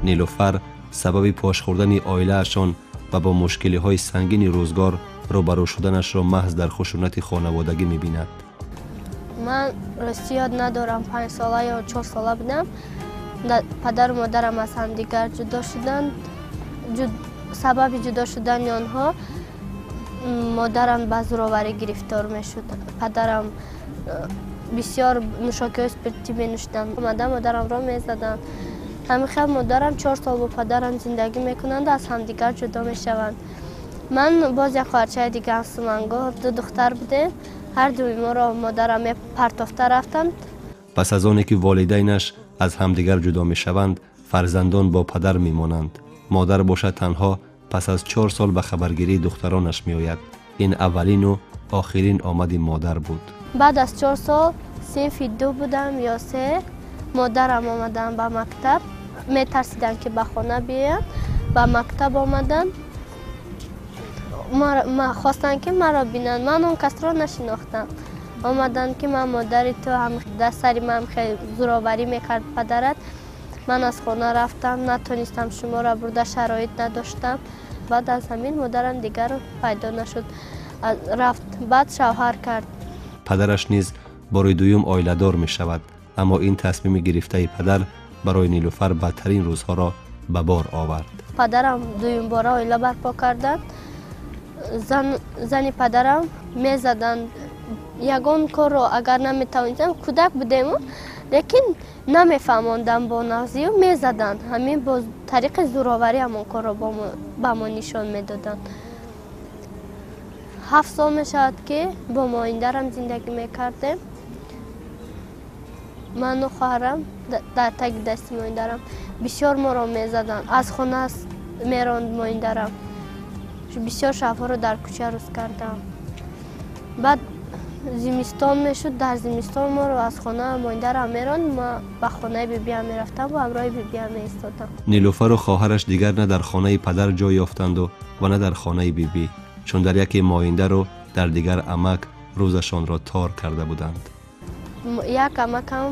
نیلوفر سبب پاش خوردن عائله‌شان و با مشکل‌های سنگین روزگار روبرو شدنش را محض در خشونت خانوادگی می‌بیند. من راستی یاد ندارم 5 ساله یا 4 ساله بودم. پدر و مادرم از هم دیگر جدا شدند. سبب جدا شدن آنها مادرم به زورآوری گرفتار میشد. پدرم بسیار نوشاکی اسپریتی می‌نوشیدند. مادرم را می‌زدند. همین خیلی مادرم 4 سال با پدرم زندگی میکنند، از هم دیگر جدا میشوند. من باز یک خواهرچه دیگه هستم. انگار 2 دختر بودیم. هر دوی ما را مادرم پرتافته رفتند. پس از آنکه والدینش از همدیگر جدا میشوند، فرزندان با پدر میمانند. مادر باشد تنها پس از 4 سال به خبرگیری دخترانش میآید. این اولین و آخرین آمد مادر بود. بعد از 4 سال صنف 2 بودم یا 3. مادرم آمدن به مکتب. میترسیدن که به خانه بیایم. به مکتب آمدن. خواستن که مرا بینن. من اون کس را نشناختم. آمدن که من مادر تو هم دست سری من خیلی زورآوری میکرد پدرت. من از خانه رفتم، نتونستم شما را برده، شرایط نداشتم. بعد از همین مادرم دیگر پیدا نشد. رفت. بعد شوهر کرد. پدرش نیز بار دوم عائله دار می شود، اما این تصمیم گرفته پدر برای نیلوفر بدترین روزها را به بار آورد. پدرم دوم بار عائله برپا کردند. زن پدرم میزدند. یگان کار رو اگر نمیتوانیدم، کودک بودیم لیکن نمیفهماندم با نغزی و میزدند. همین با طریق زورآوری همون کار رو با ما نشان میدادند. 7 سال میشود که با مایندرم زندگی میکردیم. من و خواهرم در تک دست مایندرم بسیار ما را میزدند. از خانه میراند مایندرم. بسیار شبها رو در کوچه روز کردم. بعد زمستان میشد. در زمستان ما رو از خانه مایندرم میراند. ما به خانه بیبیم میرفتم و همراه بیبیم میایستادم. نیلوفر و خواهرش دیگر نه در خانه پدر جای یافتند و نه در خانه بیبی، چون در یک ماینده رو در دیگر عمک روزشان را تار کرده بودند. یک عمکم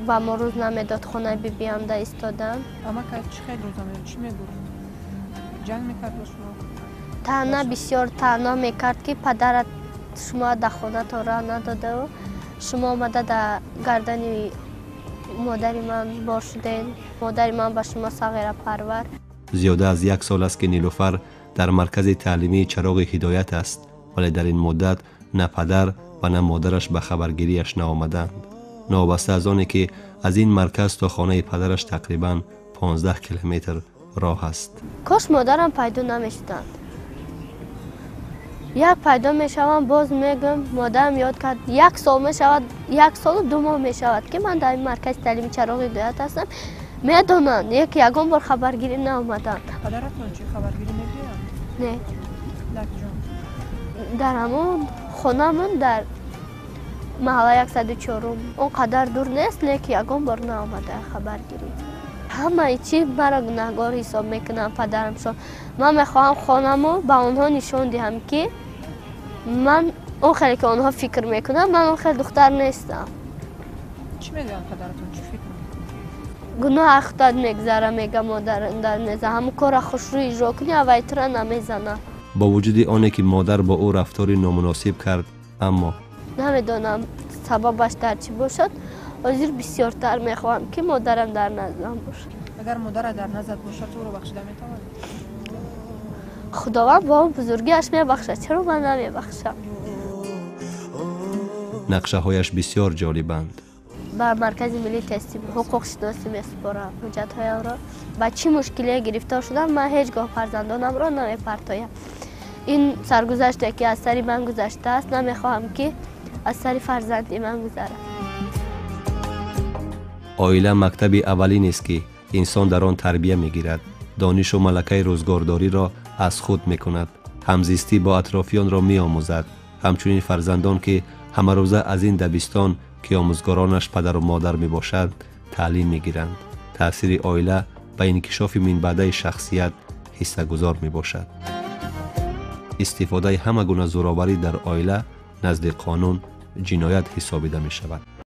با ما روز نمیداد. خانه بیبیم ده ایستادم. عمک چه خیلی روز نمیداد؟ چی میگفت؟ جنگ میکرد با شما؟ طعنه بسیار طعنه میکرد که پدرت شما در خانه تا راه نداده و شما آمده در گردن مادر من بار شدین. مادر من به شما صغیر پرور. زیاده از 1 سال است که نیلوفر در مرکز تعلیمی چراغ هدایت است، ولی در این مدت نه پدر و نه مادرش به خبرگیریش نآمدند. نابسته از آنی که از این مرکز تا خانه پدرش تقریباً 15 کیلومتر راه است. کاش مادرم پیدا نمیشدند. یک پیدا میشوم باز میگم مادرم یاد کرد 1 سال میشود، 1 سال و 2 ماه میشود که من در این مرکز تعلیمی چراغ هدایت هستم. میدونن یگان بار خبرگیری نآمدند. پدرتون چی خبرگیری نمیاد؟ نه. در کجا؟ در همون خونمون در محله 104 اونقدر دور نیست، لیکن یگان بار نآمده خبرگیری. همه چی مرا گناهگار حساب میکنم پدرم شد. من میخواهم خانمو به آنها نشان دهم که من اون خیلی که آنها فکر میکنم من اون خیلی دختر نیستم. چی میگن پدرتون؟ چی فکر میکنم؟ گناه اختاد میگذره. میگه مادر در نیزه همون کار خوش رو اجرا کنی او ایتره نمیزنه. با وجود آنه که مادر با او رفتاری نامناسب کرد، اما نمیدونم سببش در چی باشد. حاضر بسیارتر میخواهم که مادرم در نزدم باشد. اگر مادر در نزد باشد تو رو بخشیده میتوانی؟ خداوند با اون بزرگیش میبخشد، چرا من نمیبخشم؟ نقشه هایش بسیار جالبند. با مرکز ملی تستی حقوق شناسی میسپارم حجت های را. با چی مشکلی گرفتار شدم من هیچگاه فرزندانم را نمیپرتایم. این سرگذشتی که از سری من گذشته است نمیخواهم که از سری فرزندی من گذره. عائله مکتب اولی است که انسان در آن تربیت میگیرد. دانش و ملکه روزگارداری را از خود میکند. همزیستی با اطرافیان را میآموزد. همچنین فرزندان که همه روزه از این دبستان که آموزگارانش پدر و مادر میباشد تعلیم میگیرند. تأثیر عائله به انکشاف من بعده شخصیت حصه گذار میباشد. استفاده همه گونه زورآوری در عائله نزد قانون جنایت حسابیده می شود.